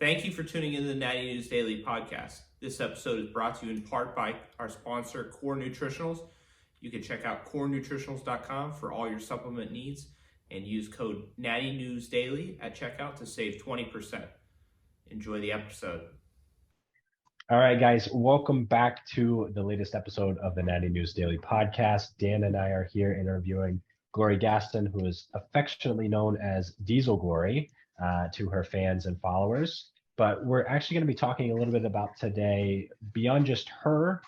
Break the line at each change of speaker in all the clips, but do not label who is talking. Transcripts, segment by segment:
Thank you for tuning into the Natty News Daily podcast. This episode is brought to you in part by our sponsor, Core Nutritionals. You can check out corenutritionals.com for all your supplement needs and use code Natty News Daily at checkout to save 20%. Enjoy the episode.
All right, guys, welcome back to the latest episode of the Natty News Daily podcast. Dan and I are here interviewing Glori Gaston, who is affectionately known as Diesel Glori to her fans and followers. But we're actually going to be talking a little bit about today, beyond just her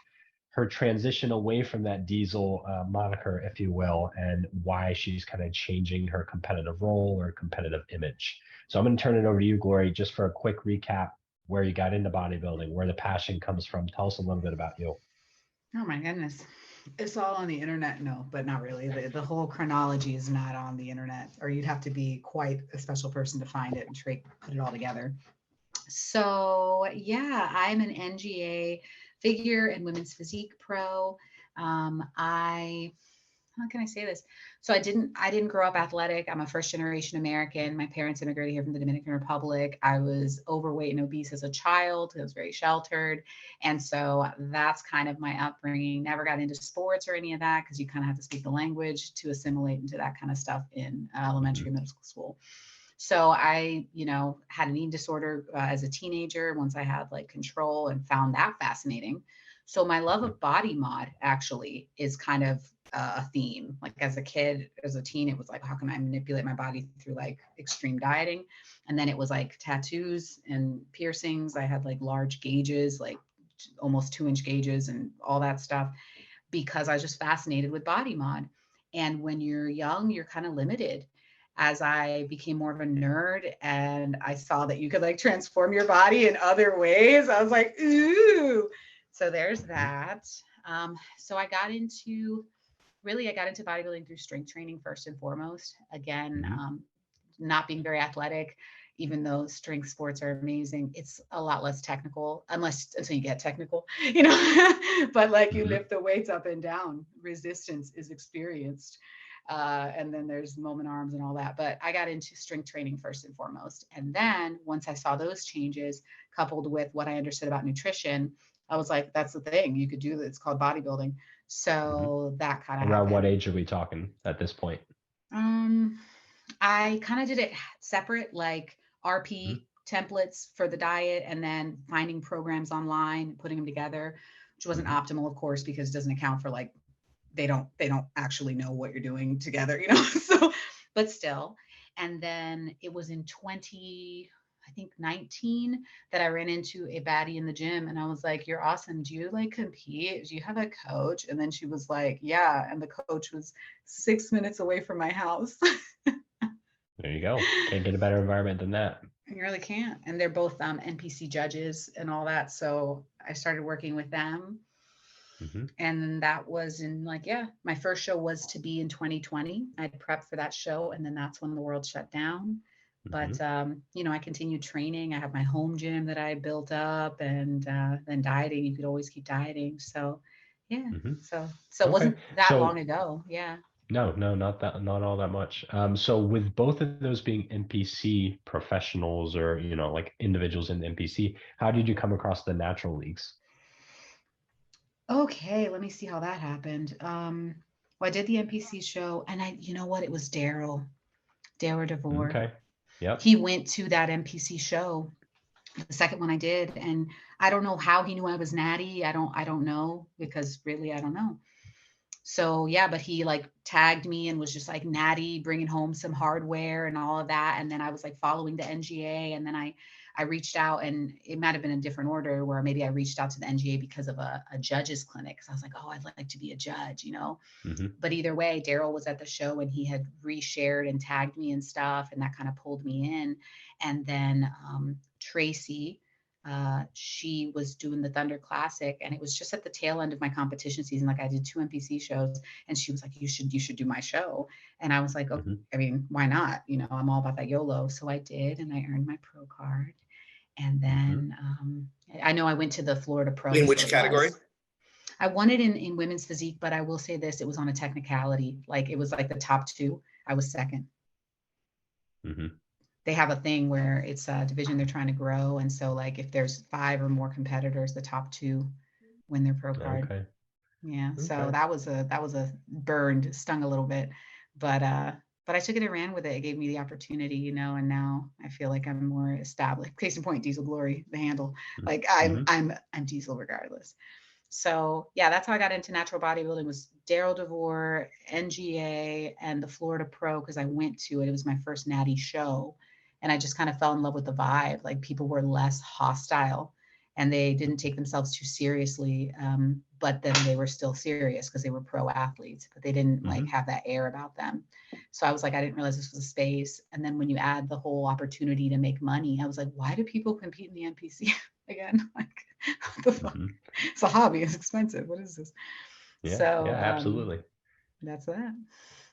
transition away from that Diesel moniker, if you will, and why she's kind of changing her competitive role or competitive image. So I'm going to turn it over to you, Glori, just for a quick recap, where you got into bodybuilding, where the passion comes from. Tell us a little bit about you.
Oh my goodness. It's all on the internet. No, but not really. The whole chronology is not on the internet, or you'd have to be quite a special person to find it and put it all together. So yeah, I'm an NGA figure and women's physique pro. How can I say this? So I didn't grow up athletic. I'm a first generation American. My parents immigrated here from the Dominican Republic. I was overweight and obese as a child. I was very sheltered. And so that's kind of my upbringing. Never got into sports or any of that because you kind of have to speak the language to assimilate into that kind of stuff in elementary, middle school. So I, had an eating disorder as a teenager once I had like control and found that fascinating. So my love of body mod actually is kind of a theme. Like as a kid, as a teen, it was like, how can I manipulate my body through like extreme dieting? And then it was like tattoos and piercings. I had like large gauges, like almost 2-inch gauges and all that stuff, because I was just fascinated with body mod. And when you're young, you're kind of limited. As I became more of a nerd and I saw that you could like transform your body in other ways, I was like, ooh. So there's that. So I got into bodybuilding through strength training first and foremost. Again, not being very athletic, even though strength sports are amazing, it's a lot less technical until you get technical, but like you lift the weights up and down, resistance is experienced. And then there's moment arms and all that. But I got into strength training first and foremost. And then once I saw those changes coupled with what I understood about nutrition, I was like, that's the thing you could do. It's called bodybuilding. So that kind of
Around
happened.
what age are we talking at this point?
I kind of did it separate, like RP templates for the diet, and then finding programs online, putting them together, which wasn't optimal, of course, because it doesn't account for like, they don't actually know what you're doing together, so, but still. And then it was in 2019 that I ran into a baddie in the gym, and I was like, you're awesome. Do you like compete? Do you have a coach? And then she was like, yeah. And the coach was 6 minutes away from my house.
There you go. Can't get a better environment than that.
You really can't. And they're both NPC judges and all that. So I started working with them. And that was in my first show was to be in 2020. I'd prepped for that show, and then that's when the world shut down. But I continued training. I have my home gym that I built up, and then dieting. You could always keep dieting. So yeah. So it wasn't that long ago. Yeah.
No, not all that much. So with both of those being NPC professionals, or like individuals in the NPC, how did you come across the natural leagues?
Okay, let me see how that happened. Well, I did the NPC show, and it was Daryl DeVore.
Okay. Yep.
He went to that NPC show, the second one I did, and I don't know how he knew I was Natty. I don't know, because really I don't know. So yeah, but he like tagged me and was just like, Natty bringing home some hardware and all of that. And then I was like following the NGA, and then I reached out, and it might have been a different order, where maybe I reached out to the NGA because of a judge's clinic. Cause I was like, oh, I'd like to be a judge, But either way, Daryl was at the show, and he had reshared and tagged me and stuff. And that kind of pulled me in. And then Tracy, she was doing the Thunder Classic, and it was just at the tail end of my competition season. Like I did 2 NPC shows, and she was like, you should do my show. And I was like, oh, I mean, why not? I'm all about that YOLO. So I did, and I earned my pro card. And then I know I went to the Florida Pro.
In which category?
I won it in women's physique, but I will say this, it was on a technicality. Like it was like the top 2. I was second. they have a thing where it's a division they're trying to grow. And so like if there's 5 or more competitors, the top 2 win their pro card.
Okay.
Yeah. So
Okay.
that was a stung a little bit, but I took it and ran with it. It gave me the opportunity, you know, and now I feel like I'm more established. Case in point, Diesel Glori, the handle. Like I'm Diesel regardless. So yeah, that's how I got into natural bodybuilding was Daryl DeVore, NGA, and the Florida Pro because I went to it. It was my first Natty show. And I just kind of fell in love with the vibe. Like people were less hostile and they didn't take themselves too seriously. But then they were still serious because they were pro athletes, but they didn't like have that air about them. So I was like, I didn't realize this was a space. And then when you add the whole opportunity to make money, I was like, why do people compete in the NPC again? Like, what the fuck? It's a hobby. It's expensive. What is this?
Yeah,
So
yeah, absolutely.
That's that.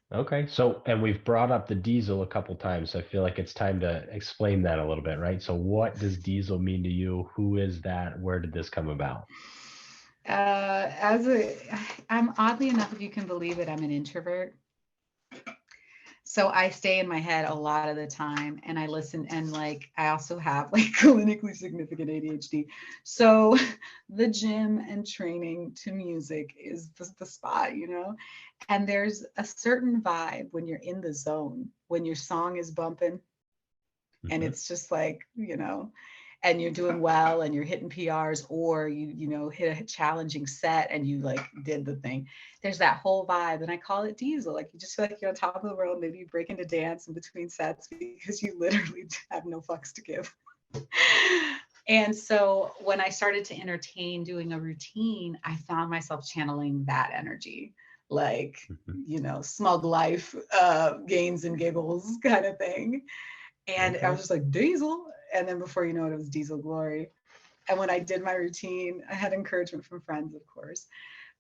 Okay, so and we've brought up the diesel a couple times, so I feel like it's time to explain that a little bit, right? So what does diesel mean to you? Who is that? Where did this come about?
I'm oddly enough, if you can believe it, I'm an introvert. So I stay in my head a lot of the time and I listen and like I also have like clinically significant ADHD. So the gym and training to music is the spot, you know? And there's a certain vibe when you're in the zone, when your song is bumping and it's just like, you know, and you're doing well and you're hitting PRs or you know hit a challenging set and you like did the thing. There's that whole vibe and I call it diesel. Like you just feel like you're on top of the world. Maybe you break into dance in between sets because you literally have no fucks to give. And so when I started to entertain doing a routine, I found myself channeling that energy, like, you know, smug life, gains and giggles kind of thing. And I was just like, Diesel. And then before you know it, it was Diesel Glori. And when I did my routine, I had encouragement from friends, of course.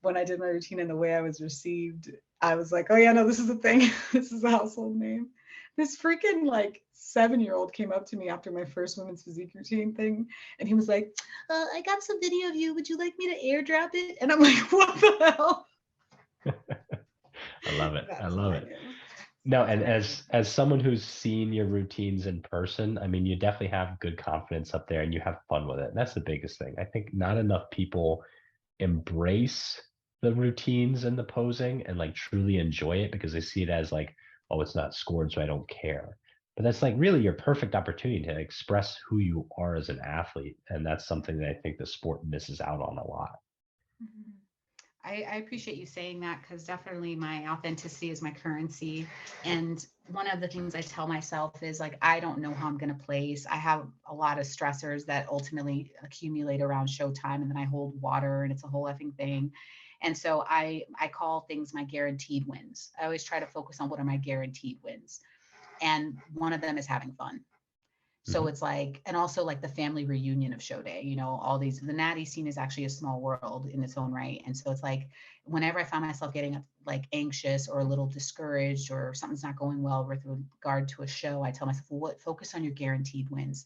When I did my routine and the way I was received, I was like, oh yeah, no, this is a thing. This is a household name. This freaking like 7-year-old came up to me after my first women's physique routine thing. And he was like, I got some video of you. Would you like me to airdrop it? And I'm like, what the hell?
I love it. I love it. No, and as someone who's seen your routines in person, I mean, you definitely have good confidence up there and you have fun with it. And that's the biggest thing. I think not enough people embrace the routines and the posing and like truly enjoy it because they see it as like, oh, it's not scored, so I don't care. But that's like really your perfect opportunity to express who you are as an athlete. And that's something that I think the sport misses out on a lot.
Mm-hmm. I appreciate you saying that because definitely my authenticity is my currency. And one of the things I tell myself is like, I don't know how I'm going to place. I have a lot of stressors that ultimately accumulate around showtime and then I hold water and it's a whole effing thing. And so I call things my guaranteed wins. I always try to focus on what are my guaranteed wins. And one of them is having fun. So it's like, and also like the family reunion of show day, you know, all these, the Natty scene is actually a small world in its own right. And so it's like, whenever I find myself getting like anxious or a little discouraged or something's not going well with regard to a show, I tell myself, well, what, focus on your guaranteed wins.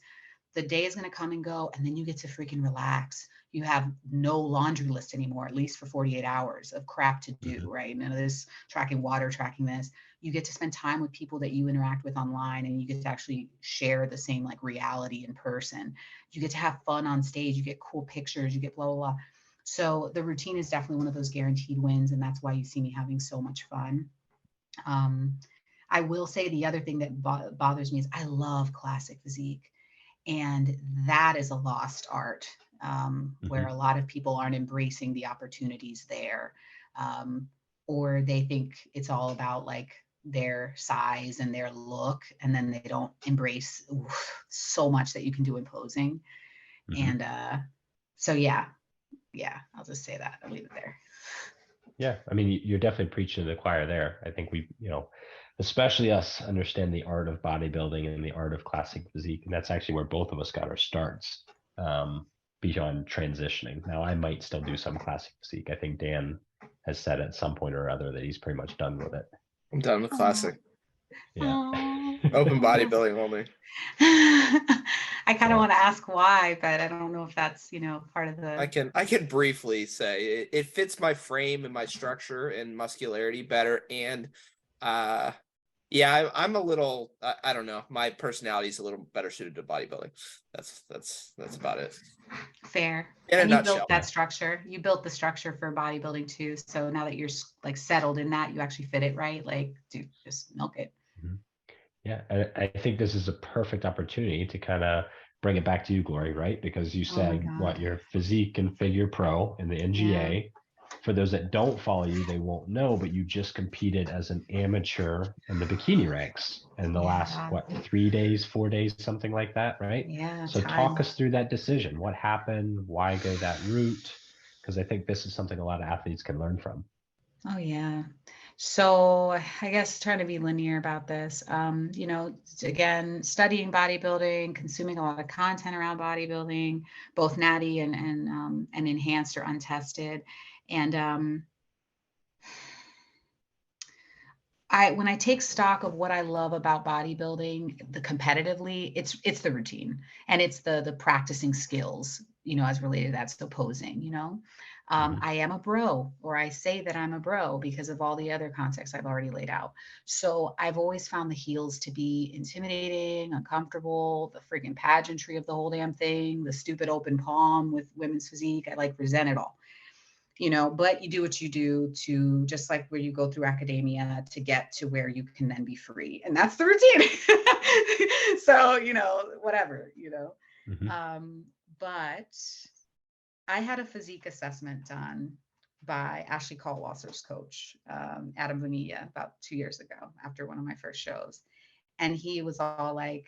The day is going to come and go, and then you get to freaking relax. You have no laundry list anymore, at least for 48 hours of crap to do, right? None of this tracking water, tracking this. You get to spend time with people that you interact with online, and you get to actually share the same like reality in person. You get to have fun on stage. You get cool pictures. You get blah, blah, blah. So the routine is definitely one of those guaranteed wins, and that's why you see me having so much fun. I will say the other thing that bothers me is I love classic physique. And that is a lost art where a lot of people aren't embracing the opportunities there. Or they think it's all about like their size and their look. And then they don't embrace so much that you can do in posing. And so, yeah, I'll just say that. I'll leave it there.
Yeah, I mean, you're definitely preaching to the choir there. I think we, you know, especially us understand the art of bodybuilding and the art of classic physique. And that's actually where both of us got our starts beyond transitioning. Now, I might still do some classic physique. I think Dan has said at some point or other that he's pretty much done with it.
I'm done with classic.
Yeah.
Open bodybuilding only.
I kind of want to ask why, but I don't know if that's, you know, part of the...
I can briefly say it fits my frame and my structure and muscularity better. And Yeah, I'm a little. I don't know. My personality is a little better suited to bodybuilding. That's about it.
Fair.
In a
And you
nutshell.
built that structure. You built the structure for bodybuilding too. So now that you're like settled in that, you actually fit it right. Like, dude, just milk it.
Mhm. Yeah, I think this is a perfect opportunity to kind of bring it back to you, Glori, right? Because you
Oh my
said
God.
what your physique and figure pro in the
Yeah.
NGA. For those that don't follow you, they won't know, but you just competed as an amateur in the bikini ranks in the last,
Yeah.
what, 3 days, 4 days, something like that, right?
Yeah.
So
Time.
talk us through that decision. What happened? Why go that route? Because I think this is something a lot of athletes can learn from.
Oh yeah. So I guess trying to be linear about this, again, studying bodybuilding, consuming a lot of content around bodybuilding, both natty and enhanced or untested. And when I take stock of what I love about bodybuilding, the competitively, it's the routine and it's the practicing skills, as related to that. So posing. I am a bro, or I say that I'm a bro because of all the other context I've already laid out. So I've always found the heels to be intimidating, uncomfortable, the freaking pageantry of the whole damn thing, the stupid open palm with women's physique. I like resent it all. But you do what you do to, just like where you go through academia to get to where you can then be free. And that's the routine. So, whatever,
Mm-hmm.
But I had a physique assessment done by Ashley Caldwasser's coach, Adam Bonilla, about 2 years ago after one of my first shows. And he was all like,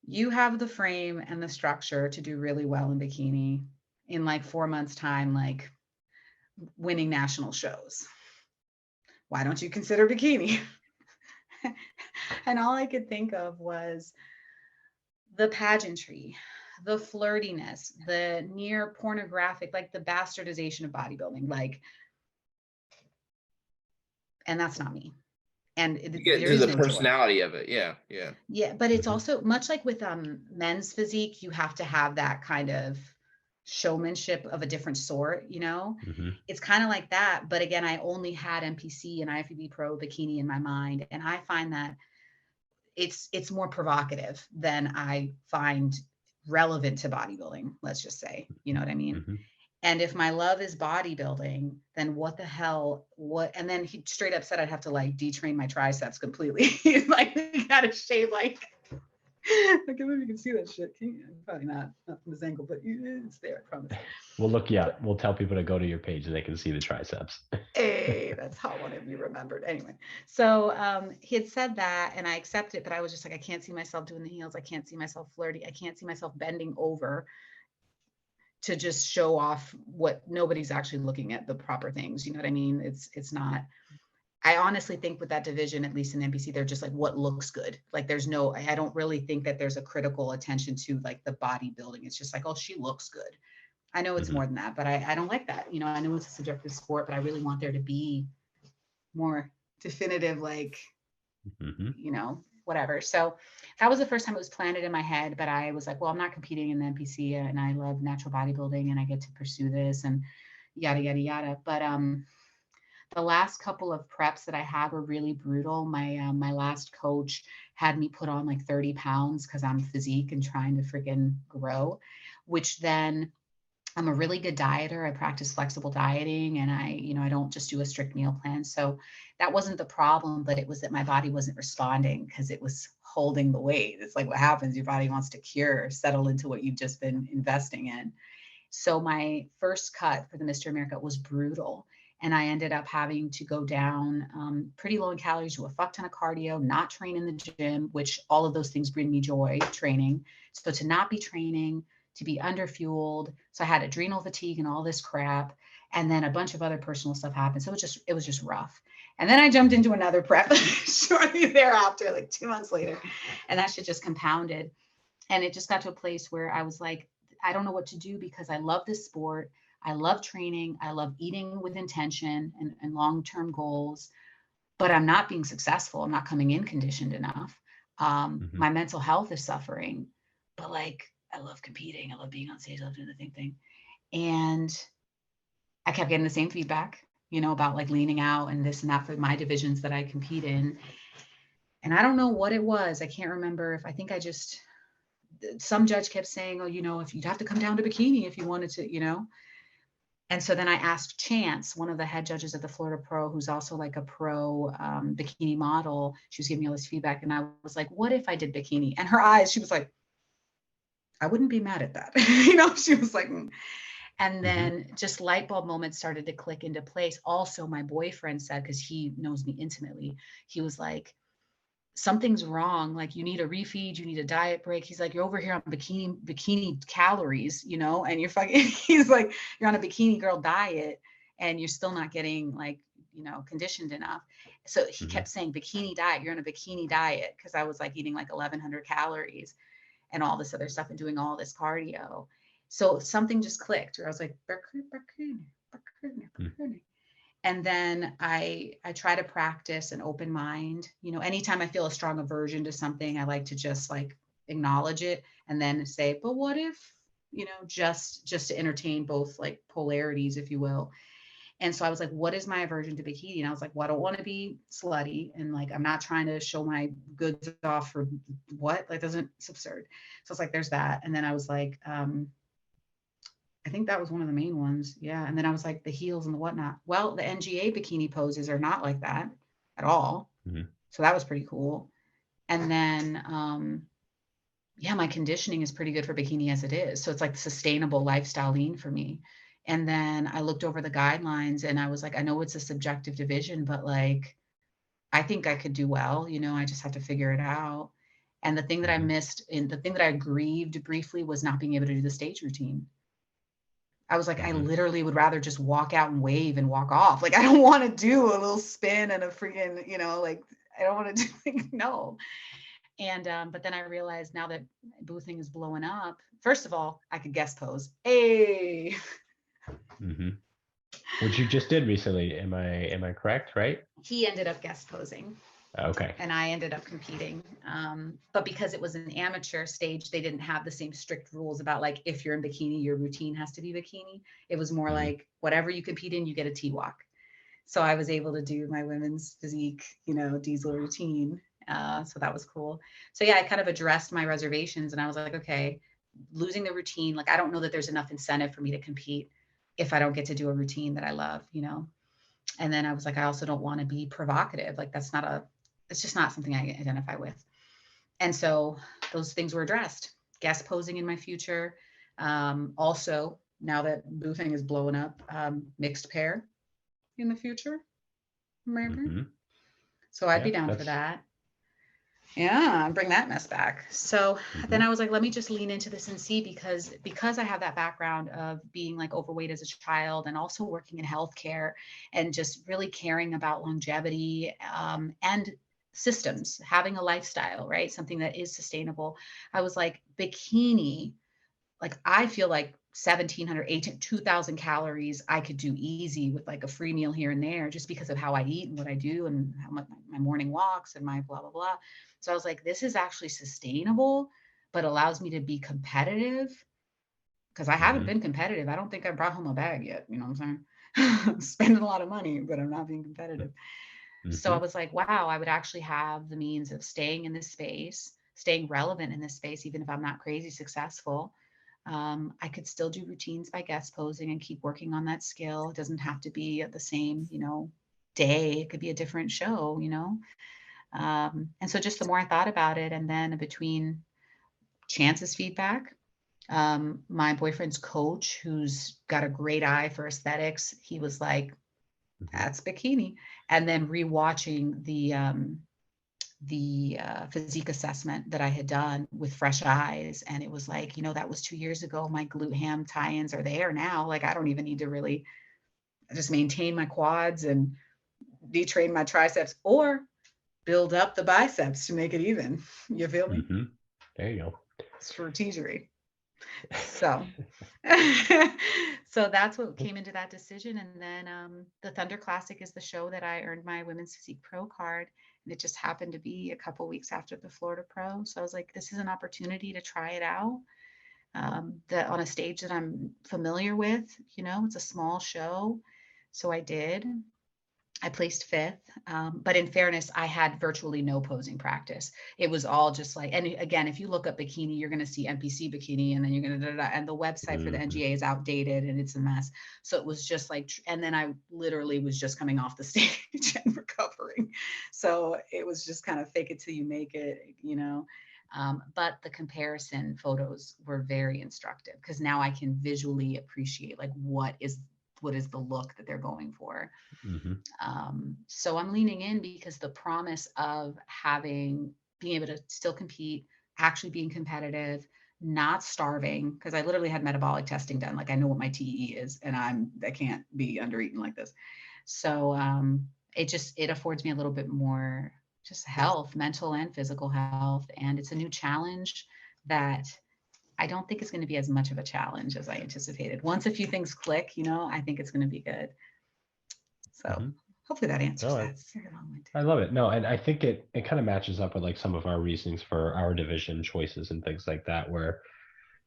you have the frame and the structure to do really well in bikini in like 4 months time, like winning national shows. Why don't you consider bikini? And all I could think of was the pageantry, the flirtiness, the near pornographic, like the bastardization of bodybuilding, and that's not me. And
You get
there
into
is
the
no joy.
personality of it. Yeah.
Yeah, but it's also much like with men's physique, you have to have that kind of showmanship of a different sort,
Mm-hmm.
It's kind of like that. But again, I only had NPC and IFBB Pro bikini in my mind. And I find that it's more provocative than I find relevant to bodybuilding, let's just say, you know what I mean?
Mm-hmm.
And if my love is bodybuilding, then what the hell, and then he straight up said I'd have to like detrain my triceps completely. He's like, you gotta shave like, I can't believe you can see that shit. Can you? Probably not from this angle, but it's there, I promise.
We'll look you up. We'll tell people to go to your page and they can see the triceps.
Hey, that's how I want to be remembered. Anyway, so he had said that and I accepted it, but I was just like, I can't see myself doing the heels. I can't see myself flirty. I can't see myself bending over to just show off what nobody's actually looking at the proper things. You know what I mean? It's not. I honestly think with that division, at least in NPC, they're just like what looks good. Like I don't really think that there's a critical attention to like the bodybuilding. It's just like, oh, she looks good. I know it's more than that, but I don't like that. I know it's a subjective sport, but I really want there to be more definitive, like, whatever. So that was the first time it was planted in my head, but I was like, well, I'm not competing in the NPC and I love natural bodybuilding and I get to pursue this and yada, yada, yada. But the last couple of preps that I had were really brutal. My last coach had me put on like 30 pounds because I'm physique and trying to freaking grow, which then I'm a really good dieter. I practice flexible dieting and I don't just do a strict meal plan. So that wasn't the problem, but it was that my body wasn't responding because it was holding the weight. It's like what happens, your body wants to cure, settle into what you've just been investing in. So my first cut for the Mr. America was brutal. And I ended up having to go down pretty low in calories, do a fuck ton of cardio, not train in the gym, which all of those things bring me joy, training. So to not be training, to be underfueled. So I had adrenal fatigue and all this crap. And then a bunch of other personal stuff happened. So it was just rough. And then I jumped into another prep shortly thereafter, like 2 months later. And that shit just compounded. And it just got to a place where I was like, I don't know what to do because I love this sport. I love training. I love eating with intention and long-term goals, but I'm not being successful. I'm not coming in conditioned enough. My mental health is suffering, but like, I love competing. I love being on stage. I love doing the same thing. And I kept getting the same feedback. about like leaning out and this and that for my divisions that I compete in. And I don't know what it was. I can't remember if I think some judge kept saying, oh, if you'd have to come down to bikini if you wanted to. And so then I asked Chance, one of the head judges at the Florida Pro, who's also like a pro bikini model. She was giving me all this feedback. And I was like, what if I did bikini? And her eyes, she was like, I wouldn't be mad at that. She was like, And then just light bulb moments started to click into place. Also, my boyfriend said, because he knows me intimately, he was like, something's wrong. Like, you need a refeed, you need a diet break. He's like, you're over here on bikini calories, and you're fucking, he's like, you're on a bikini girl diet and you're still not getting like, conditioned enough. So he kept saying bikini diet, you're on a bikini diet. Cause I was like eating like 1,100 calories and all this other stuff and doing all this cardio. So something just clicked where I was like, bikini. And then I try to practice an open mind. Anytime I feel a strong aversion to something, I like to just like acknowledge it and then say, but what if, just to entertain both like polarities, if you will. And so I was like, what is my aversion to bikini? And I was like, well, I don't want to be slutty. And like, I'm not trying to show my goods off for what, like, it's absurd. So it's like, there's that. And then I was like, I think that was one of the main ones. Yeah. And then I was like, the heels and the whatnot. Well, the NGA bikini poses are not like that at all. So that was pretty cool. And then, my conditioning is pretty good for bikini as it is. So it's like sustainable lifestyle lean for me. And then I looked over the guidelines and I was like, I know it's a subjective division, but like, I think I could do well, I just have to figure it out. And the thing that I missed and the thing that I grieved briefly was not being able to do the stage routine. I was like, I literally would rather just walk out and wave and walk off. Like, I don't want to do a little spin and a freaking, like, I don't want to do, like, no. And, but then I realized now that boothing is blowing up, first of all, I could guest pose. Hey.
Which you just did recently. Am I correct? Right?
He ended up guest posing.
Okay.
And I ended up competing. But because it was an amateur stage, they didn't have the same strict rules about like, if you're in bikini, your routine has to be bikini. It was more like whatever you compete in, you get a T-walk. So I was able to do my women's physique, diesel routine. So that was cool. So yeah, I kind of addressed my reservations and I was like, okay, losing the routine. Like, I don't know that there's enough incentive for me to compete if I don't get to do a routine that I love, And then I was like, I also don't want to be provocative. Like, it's just not something I identify with. And so those things were addressed. Guest posing in my future. Also, now that boothing is blowing up, mixed pair in the future. Maybe. So I'd be down for that. Yeah, bring that mess back. So then I was like, let me just lean into this and see, because I have that background of being like overweight as a child and also working in healthcare and just really caring about longevity and systems, having a lifestyle, right? Something that is sustainable. I was like, bikini, like, I feel like 1,700, 2,000 calories I could do easy with like a free meal here and there, just because of how I eat and what I do and how much my morning walks and my blah, blah, blah. So I was like, this is actually sustainable, but allows me to be competitive, because I haven't been competitive. I don't think I brought home a bag yet. You know what I'm saying? Spending a lot of money, but I'm not being competitive. So I was like, wow, I would actually have the means of staying in this space, staying relevant in this space, even if I'm not crazy successful. I could still do routines by guest posing and keep working on that skill. It doesn't have to be at the same, day. It could be a different show, And so just the more I thought about it, and then between Chance's feedback, my boyfriend's coach, who's got a great eye for aesthetics, he was like, that's bikini. And then rewatching the physique assessment that I had done with fresh eyes. And it was like, that was 2 years ago. My glute ham tie-ins are there now. Like, I don't even need to really just maintain my quads and detrain my triceps or build up the biceps to make it even. You feel me?
There you go.
Strategery. So, so that's what came into that decision. And then the Thunder Classic is the show that I earned my Women's Physique Pro card. And it just happened to be a couple weeks after the Florida Pro. So I was like, this is an opportunity to try it out. That on a stage that I'm familiar with, it's a small show. So I did. I placed 5th. But in fairness, I had virtually no posing practice. It was all just like, and again, if you look up bikini, you're going to see NPC bikini, and then you're going to, and the website for the
Mhm.
NGA is outdated and it's a mess. So it was just like, and then I literally was just coming off the stage and recovering. So it was just kind of fake it till you make it, you know. But the comparison photos were very instructive because now I can visually appreciate like what is the look that they're going for.
Mhm.
So I'm leaning in because the promise of being able to still compete, actually being competitive, not starving, because I literally had metabolic testing done. Like I know what my TE is, and I can't be under eating like this. So it affords me a little bit more just health, mental and physical health, and it's a new challenge that I don't think it's going to be as much of a challenge as I anticipated. Once a few things click, I think it's going to be good. So
Mhm.
hopefully that answers
No,
that. It's very long-winded.
I love it. No, and I think it kind of matches up with like some of our reasonings for our division choices and things like that, where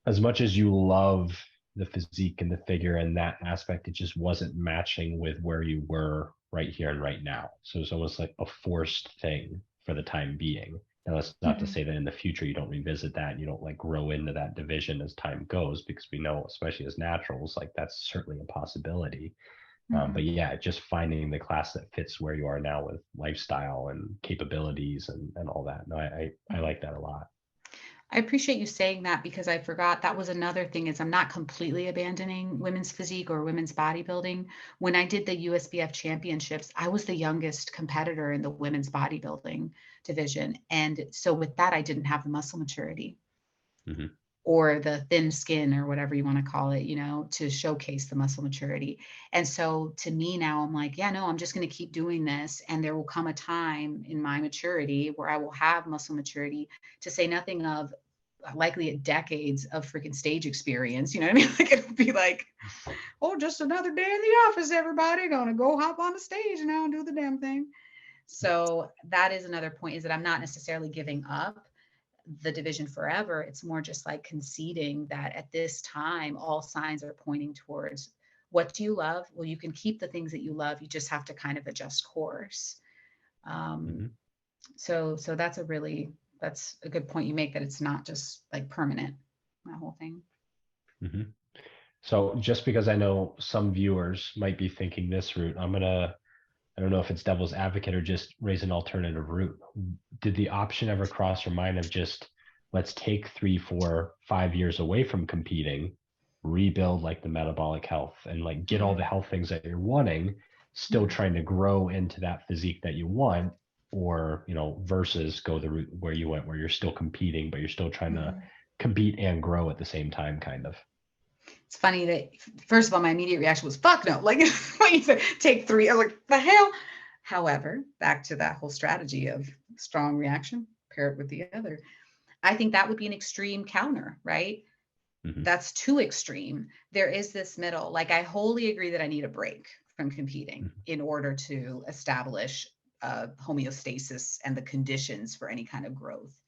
as much as you love the physique and the figure and that aspect, it just wasn't matching with where you were right here and right now. So it's almost like a forced thing for the time being. Now that's not to
Mhm.
say that in the future you don't revisit that and you don't like grow into that division as time goes, because we know, especially as naturals, like that's certainly a possibility. But
Mhm.
yeah, just finding the class that fits where you are now with lifestyle and capabilities and all that. No, I
Mhm.
like that a lot.
I appreciate you saying that because I forgot that was another thing is I'm not completely abandoning women's physique or women's bodybuilding. When I did the USBF championships, I was the youngest competitor in the women's bodybuilding division. And so with that, I didn't have the muscle maturity
Hmm.
or the thin skin or whatever you want to call it, to showcase the muscle maturity. And so to me now, I'm like, yeah, no, I'm just going to keep doing this. And there will come a time in my maturity where I will have muscle maturity, to say nothing of likely decades of freaking stage experience. You know what I mean? Like it'll be like, oh, just another day in the office, everybody gonna go hop on the stage now and do the damn thing. So that is another point, is that I'm not necessarily giving up the division forever. It's more just like conceding that at this time, all signs are pointing towards, what do you love? Well, you can keep the things that you love. You just have to kind of adjust course. Um,
Hmm.
so that's a good point you make, that it's not just like permanent, that whole thing.
Hmm. So just because I know some viewers might be thinking this route, I don't know if it's devil's advocate or just raise an alternative route. Did the option ever cross your mind of just, let's take 3, 4, 5 years away from competing, rebuild like the metabolic health and like get all the
Mm-hmm.
health things that you're wanting, still
Mm-hmm.
trying to grow into that physique that you want, or, versus go the route where you went, where you're still competing, but you're still trying to
Mm-hmm.
compete and grow at the same time, kind of.
It's funny that, first of all, my immediate reaction was fuck no. Like when you said take 3, I was like, the hell. However, back to that whole strategy of strong reaction, pair it with the other. I think that would be an extreme counter, right?
Hmm.
That's too extreme. There is this middle. Like I wholly agree that I need a break from competing in order to establish homeostasis and the conditions for any kind of growth.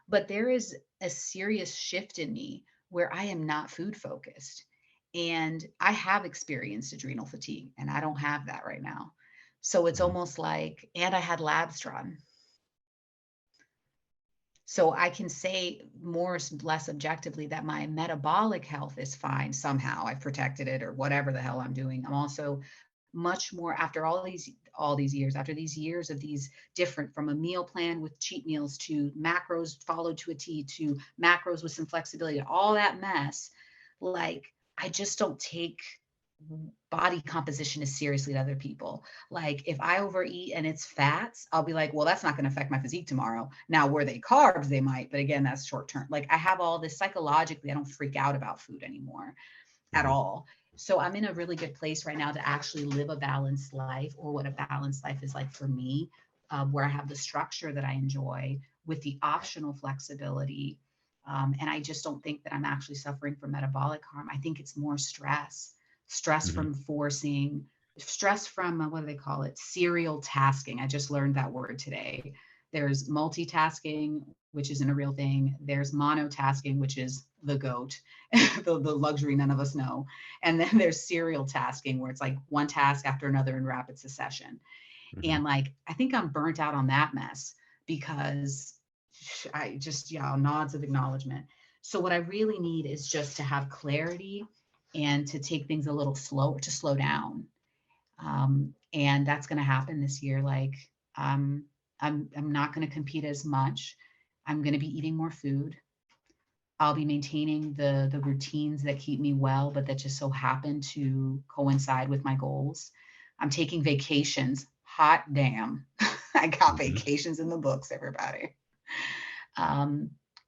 But there is a serious shift in me where I am not food focused. And I have experienced adrenal fatigue, and I don't have that right now. So it's
Hmm.
almost like, and I had labs drawn. So I can say more or less objectively that my metabolic health is fine somehow. I've protected it or whatever the hell I'm doing. I'm also much more, after all these years, after these years of these different, from a meal plan with cheat meals to macros followed to a T to macros with some flexibility, all that mess, like I just don't take body composition as seriously as other people. Like if I overeat and it's fats, I'll be like, well, that's not going to affect my physique tomorrow. Now, were they carbs? They might, but again, that's short term. Like I have all this psychologically, I don't freak out about food anymore at
Hmm.
all. So I'm in a really good place right now to actually live a balanced life, or what a balanced life is like for me, where I have the structure that I enjoy with the optional flexibility. And I just don't think that I'm actually suffering from metabolic harm. I think it's more stress
Hmm.
from forcing, stress from what do they call it? Serial tasking. I just learned that word today. There's multitasking, which isn't a real thing. There's monotasking, which is the GOAT, the luxury none of us know. And then there's serial tasking, where it's like one task after another in rapid succession.
Mhm.
And like, I think I'm burnt out on that mess, because I just, yeah, nods of acknowledgement. So what I really need is just to have clarity and to take things a little slower, to slow down. And that's going to happen this year. Like, I'm not going to compete as much. I'm going to be eating more food. I'll be maintaining the routines that keep me well, but that just so happen to coincide with my goals. I'm taking vacations. Hot damn. I got
Mhm.
vacations in the books, everybody.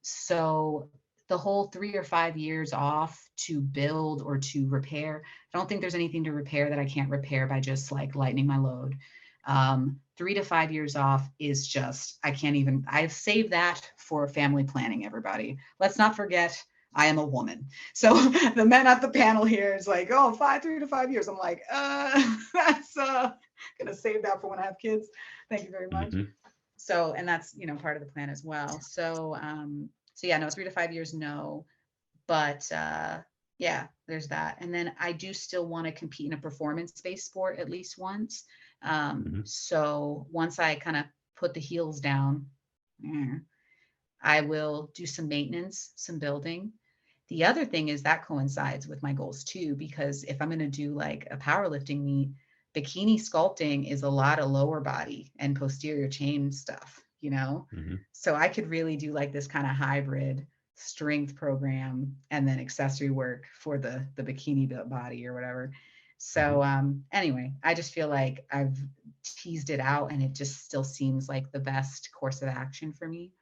So the whole 3 or 5 years off to build or to repair, I don't think there's anything to repair that I can't repair by just like lightening my load. 3 to 5 years off is just, I can't even, I've saved that for family planning, everybody. Let's not forget, I am a woman. So the men at the panel here is like, oh, 3 to 5 years. I'm like, that's gonna save that for when I have kids. Thank you very much.
Mhm.
So, and that's, you know, part of the plan as well. So, so yeah, no, 3 to 5 years, no, but yeah, there's that. And then I do still want to compete in a performance-based sport at least once.
Mhm.
So once I kind of put the heels down, I will do some maintenance, some building. The other thing is that coincides with my goals too, because if I'm going to do like a powerlifting meet, bikini sculpting is a lot of lower body and posterior chain stuff, you know?
Mhm.
So I could really do like this kind of hybrid strength program and then accessory work for the bikini body or whatever. So anyway, I just feel like I've teased it out and it just still seems like the best course of action for me.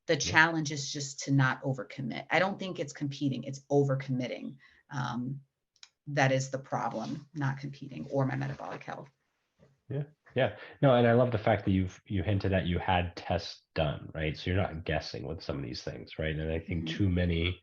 The
Yeah.
challenge is just to not overcommit. I don't think it's competing, it's overcommitting. That is the problem, not competing, or my metabolic health.
Yeah. Yeah. No, and I love the fact that you hinted at you had tests done, right? So you're not guessing with some of these things, right? And I think too many,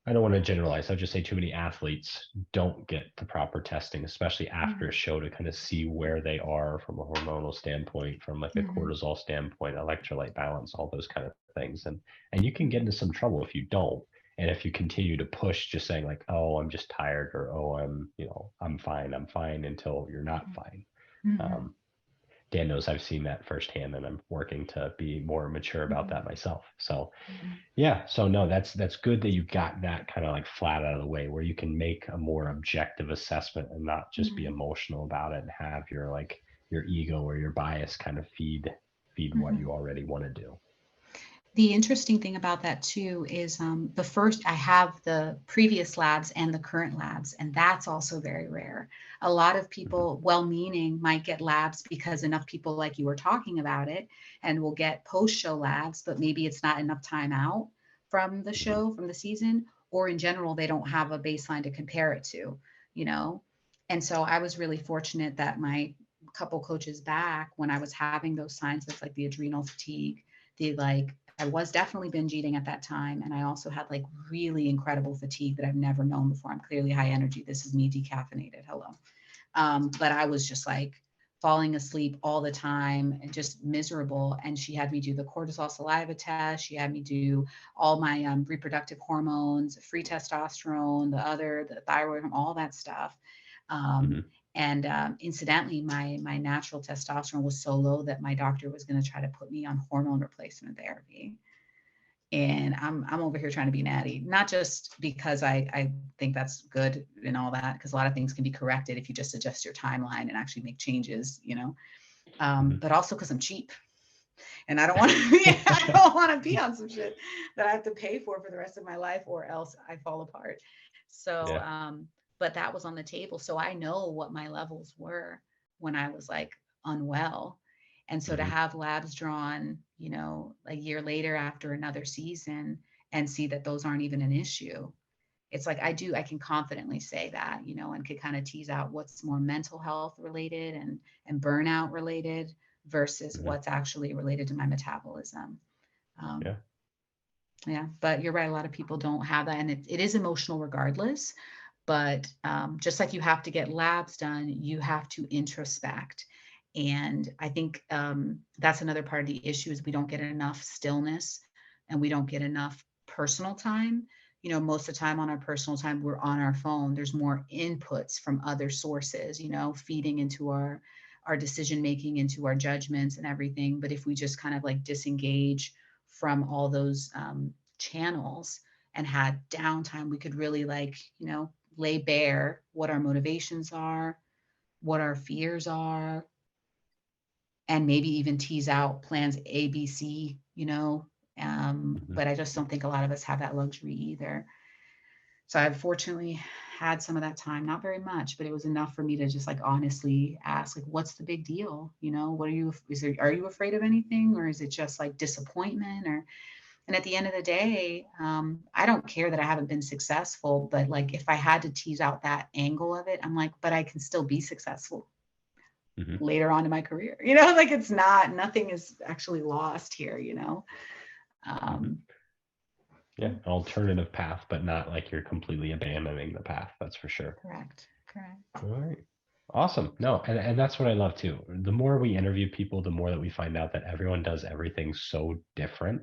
I don't want to generalize, I'll just say too many athletes don't get the proper testing, especially after a show, to kind of see where they are from a hormonal standpoint, from like a cortisol standpoint, electrolyte balance, all those kind of things. And you can get into some trouble if you don't. And if you continue to push just saying like, oh, I'm just tired, or oh, I'm fine until you're not fine. Dan knows I've seen that firsthand, and I'm working to be more mature about that myself. So yeah, so no, that's good that you got that kind of like flat out of the way, where you can make a more objective assessment and not just be emotional about it and have your like your ego or your bias kind of feed what you already want to do.
The interesting thing about that too is I have the previous labs and the current labs, and that's also very rare. A lot of people, well-meaning, might get labs because enough people like you are talking about it, and will get post-show labs, but maybe it's not enough time out from the show, from the season, or in general, they don't have a baseline to compare it to, you know? And so I was really fortunate that my couple coaches back, when I was having those signs of like the adrenal fatigue, I was definitely binge eating at that time. And I also had like really incredible fatigue that I've never known before. I'm clearly high energy. This is me decaffeinated. Hello. But I was just like falling asleep all the time and just miserable. And she had me do the cortisol saliva test. She had me do all my reproductive hormones, free testosterone, the thyroid, all that stuff. And incidentally, my natural testosterone was so low that my doctor was going to try to put me on hormone replacement therapy. And I'm over here trying to be natty, not just because I think that's good and all that, because a lot of things can be corrected if you just adjust your timeline and actually make changes, you know, but also because I'm cheap. And I don't want to be on some shit that I have to pay for the rest of my life, or else I fall apart. So, but that was on the table. So I know what my levels were when I was like unwell. And so to have labs drawn, you know, a year later after another season and see that those aren't even an issue, it's like I can confidently say that, you know, and could kind of tease out what's more mental health related and burnout related versus what's actually related to my metabolism. Yeah, but you're right. A lot of people don't have that, and it is emotional regardless. But just like you have to get labs done, you have to introspect. And I think that's another part of the issue is we don't get enough stillness and we don't get enough personal time. You know, most of the time on our personal time, we're on our phone. There's more inputs from other sources, you know, feeding into our decision making, into our judgments and everything. But if we just kind of like disengage from all those channels and had downtime, we could really like, you know, lay bare what our motivations are, what our fears are, and maybe even tease out plans A, B, C, you know. But I just don't think a lot of us have that luxury either. So I've fortunately had some of that time, not very much, but it was enough for me to just like honestly ask, like, what's the big deal? You know, what are you, are you afraid of anything, or is it just like disappointment? Or, and at the end of the day, I don't care that I haven't been successful, but like, if I had to tease out that angle of it, I'm like, but I can still be successful later on in my career, you know, like it's not, nothing is actually lost here, you know?
Yeah, an alternative path, but not like you're completely abandoning the path. That's for sure.
Correct.
All right. Awesome. No, and that's what I love too. The more we interview people, the more that we find out that everyone does everything so different.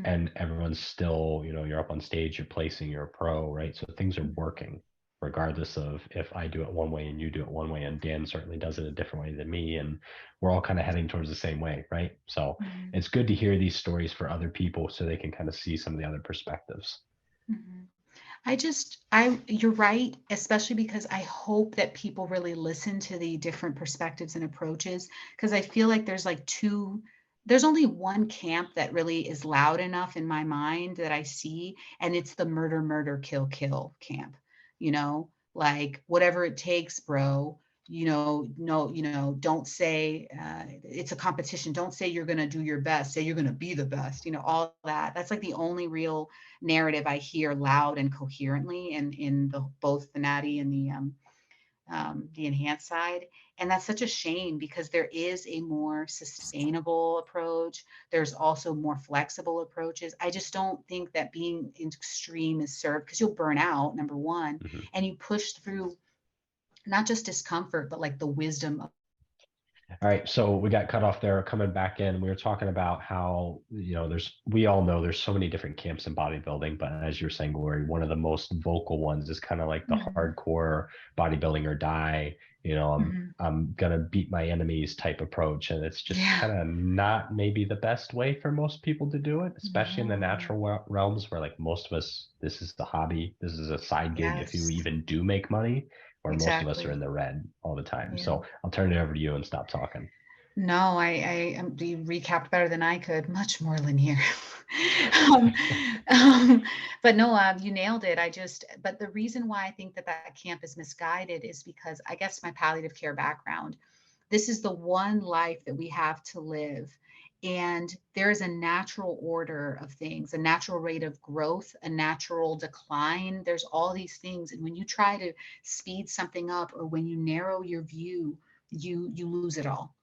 And everyone's still, you know, you're up on stage, you're placing, you're a pro, right? So things are working regardless of if I do it one way and you do it one way, and Dan certainly does it a different way than me, and we're all kind of heading towards the same way, right? So it's good to hear these stories for other people so they can kind of see some of the other perspectives.
You're right, especially because I hope that people really listen to the different perspectives and approaches, because I feel like there's only one camp that really is loud enough in my mind that I see, and it's the murder, murder, kill, kill camp. You know, like whatever it takes, bro. You know, no, you know, don't say it's a competition. Don't say you're going to do your best. Say you're going to be the best. You know, all that. That's like the only real narrative I hear loud and coherently in both the Natty and the enhanced side. And that's such a shame, because there is a more sustainable approach. There's also more flexible approaches. I just don't think that being extreme is served, because you'll burn out, number one, and you push through not just discomfort, but like the wisdom of.
All right, so we got cut off there. Coming back in, we were talking about how, you know, we all know there's so many different camps in bodybuilding, but as you're saying, Glori, one of the most vocal ones is kind of like the hardcore bodybuilding or die. You know, I'm gonna beat my enemies type approach, and it's just kind of not maybe the best way for most people to do it, especially in the natural realms where like most of us, this is the hobby, this is a side gig if you even do make money. Where most of us are in the red all the time. So I'll turn it over to you and stop talking.
No, you recapped better than I could. Much more linear. But no, you nailed it. But the reason why I think that camp is misguided is because, I guess, my palliative care background, this is the one life that we have to live. And there is a natural order of things, a natural rate of growth, a natural decline. There's all these things. And when you try to speed something up, or when you narrow your view, you lose it all.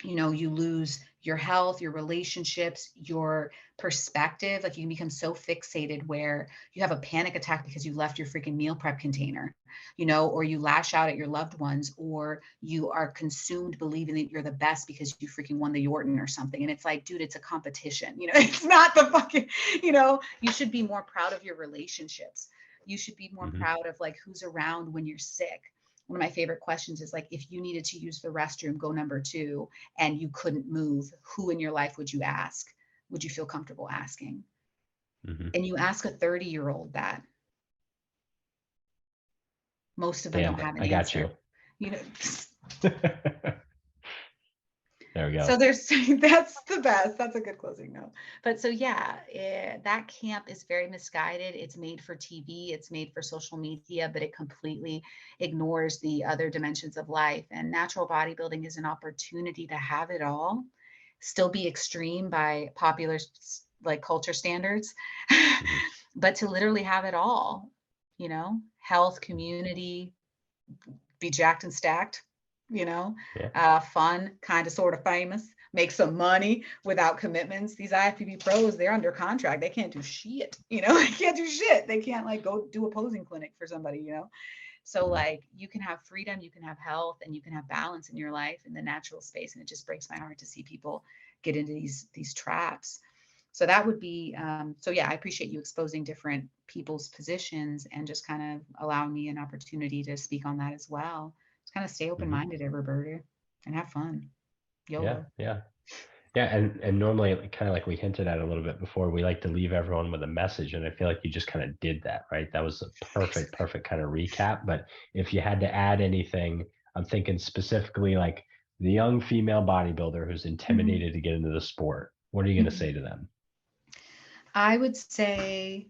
You know, you lose your health, your relationships, your perspective. Like, you can become so fixated where you have a panic attack because you left your freaking meal prep container, you know, or you lash out at your loved ones, or you are consumed believing that you're the best because you freaking won the Yorton or something. And it's like, dude, it's a competition. You know, it's not the fucking, you know, you should be more proud of your relationships. You should be more proud of like who's around when you're sick. One of my favorite questions is like, if you needed to use the restroom, go number 2, and you couldn't move, who in your life would you ask? Would you feel comfortable asking? And you ask a 30-year-old that. Most of them don't have an answer.
I got you.
You know.
There we go.
So that's the best. That's a good closing note. But so yeah, that camp is very misguided. It's made for TV. It's made for social media, but it completely ignores the other dimensions of life. And natural bodybuilding is an opportunity to have it all, still be extreme by popular like culture standards, but to literally have it all, you know, health, community, be jacked and stacked. You know, fun, kind of, sort of famous, make some money without commitments. These IFBB pros, they're under contract. They can't do shit. You know, they can't do shit. They can't like go do a posing clinic for somebody, you know. So like you can have freedom, you can have health, and you can have balance in your life in the natural space. And it just breaks my heart to see people get into these traps. So that would be, so yeah, I appreciate you exposing different people's positions and just kind of allowing me an opportunity to speak on that as well. Just kind of stay open-minded, everybody, and have fun. YOLO.
Yeah. And normally, kind of like we hinted at a little bit before, we like to leave everyone with a message, and I feel like you just kind of did that, right? That was a perfect kind of recap. But if you had to add anything, I'm thinking specifically like the young female bodybuilder who's intimidated to get into the sport. What are you going to say to them?
I would say,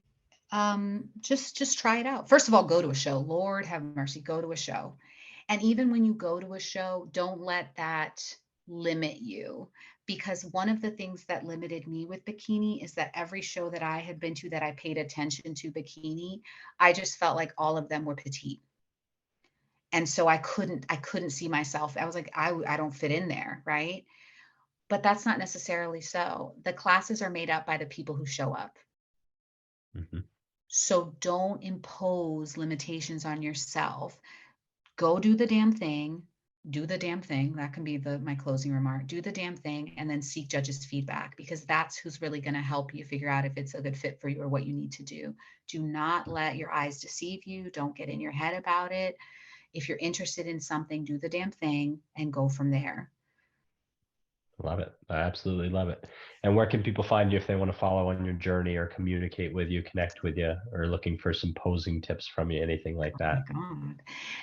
just try it out. First of all, go to a show. Lord have mercy, go to a show. And even when you go to a show, don't let that limit you, because one of the things that limited me with bikini is that every show that I had been to that I paid attention to bikini, I just felt like all of them were petite. And so I couldn't see myself. I was like, I don't fit in there, right? But that's not necessarily so. The classes are made up by the people who show up. So don't impose limitations on yourself. Go do the damn thing. Do the damn thing. That can be my closing remark. Do the damn thing and then seek judges' feedback, because that's who's really going to help you figure out if it's a good fit for you or what you need to do. Do not let your eyes deceive you. Don't get in your head about it. If you're interested in something, do the damn thing and go from there.
Love it. I absolutely love it. And where can people find you if they want to follow on your journey or communicate with you, connect with you, or looking for some posing tips from you, anything like that?
Oh my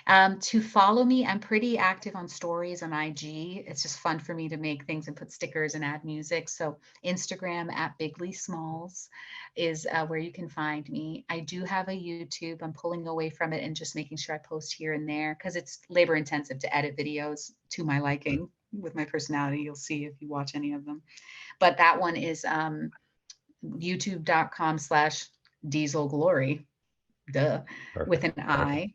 God. To follow me, I'm pretty active on stories on IG. It's just fun for me to make things and put stickers and add music. So Instagram at Bigly Smalls is where you can find me. I do have a YouTube. I'm pulling away from it and just making sure I post here and there, because it's labor intensive to edit videos to my liking. With my personality, you'll see if you watch any of them. But that one is youtube.com/Diesel Glori, with an I.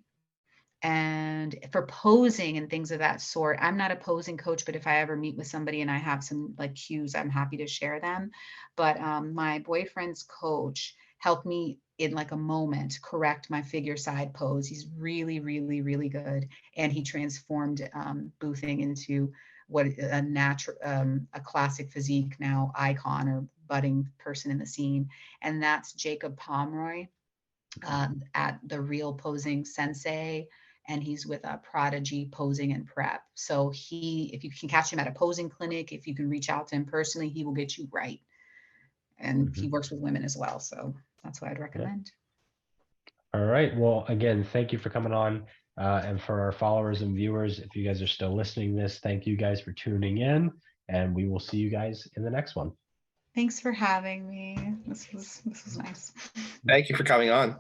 And for posing and things of that sort, I'm not a posing coach, but if I ever meet with somebody and I have some like cues, I'm happy to share them. But my boyfriend's coach helped me in like a moment correct my figure side pose. He's really, really, really good. And he transformed boothing into what a natural, a classic physique now icon or budding person in the scene. And that's Jacob Pomeroy at The Real Posing Sensei. And he's with a Prodigy Posing and Prep. So if you can catch him at a posing clinic, if you can reach out to him personally, he will get you right. And he works with women as well. So that's what I'd recommend.
All right. Well, again, thank you for coming on. And for our followers and viewers, if you guys are still listening to this, thank you guys for tuning in. And we will see you guys in the next one.
Thanks for having me. This was nice.
Thank you for coming on.